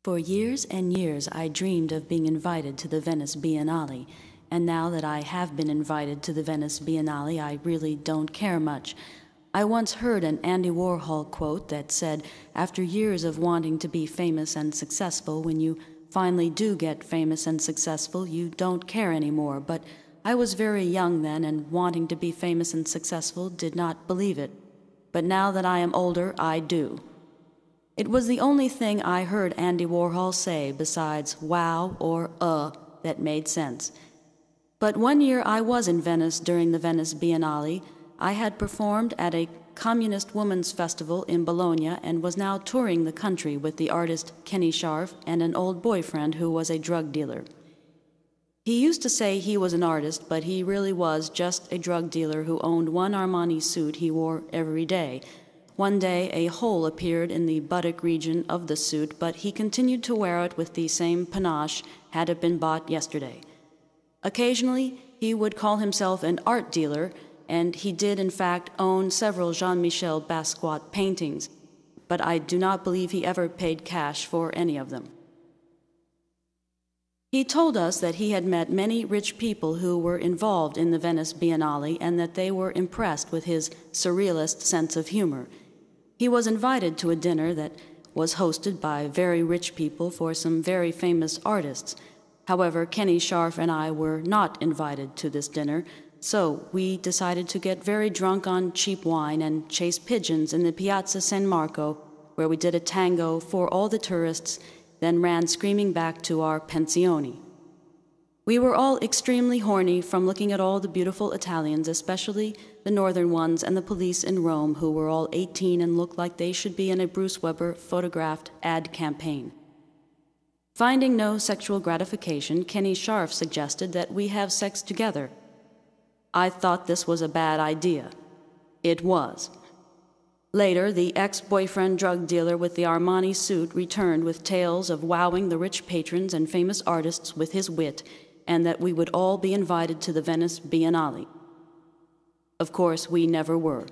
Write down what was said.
For years and years I dreamed of being invited to the Venice Biennale, and now that I have been invited to the Venice Biennale, I really don't care much. I once heard an Andy Warhol quote that said, after years of wanting to be famous and successful, when you finally do get famous and successful, you don't care anymore. But I was very young then, and wanting to be famous and successful did not believe it. But now that I am older, I do. It was the only thing I heard Andy Warhol say besides wow or that made sense. But one year I was in Venice during the Venice Biennale. I had performed at a communist women's festival in Bologna and was now touring the country with the artist Kenny Scharf and an old boyfriend who was a drug dealer. He used to say he was an artist, but he really was just a drug dealer who owned one Armani suit he wore every day. One day a hole appeared in the buttock region of the suit, but he continued to wear it with the same panache had it been bought yesterday. Occasionally he would call himself an art dealer, and he did in fact own several Jean-Michel Basquiat paintings, but I do not believe he ever paid cash for any of them. He told us that he had met many rich people who were involved in the Venice Biennale and that they were impressed with his surrealist sense of humor. He was invited to a dinner that was hosted by very rich people for some very famous artists. However, Kenny Scharf and I were not invited to this dinner, so we decided to get very drunk on cheap wine and chase pigeons in the Piazza San Marco, where we did a tango for all the tourists, then ran screaming back to our pensione. We were all extremely horny from looking at all the beautiful Italians, especially the northern ones, and the police in Rome, who were all 18 and looked like they should be in a Bruce Weber photographed ad campaign. Finding no sexual gratification, Kenny Scharf suggested that we have sex together. I thought this was a bad idea. It was. Later, the ex-boyfriend drug dealer with the Armani suit returned with tales of wowing the rich patrons and famous artists with his wit, and that we would all be invited to the Venice Biennale. Of course, we never were.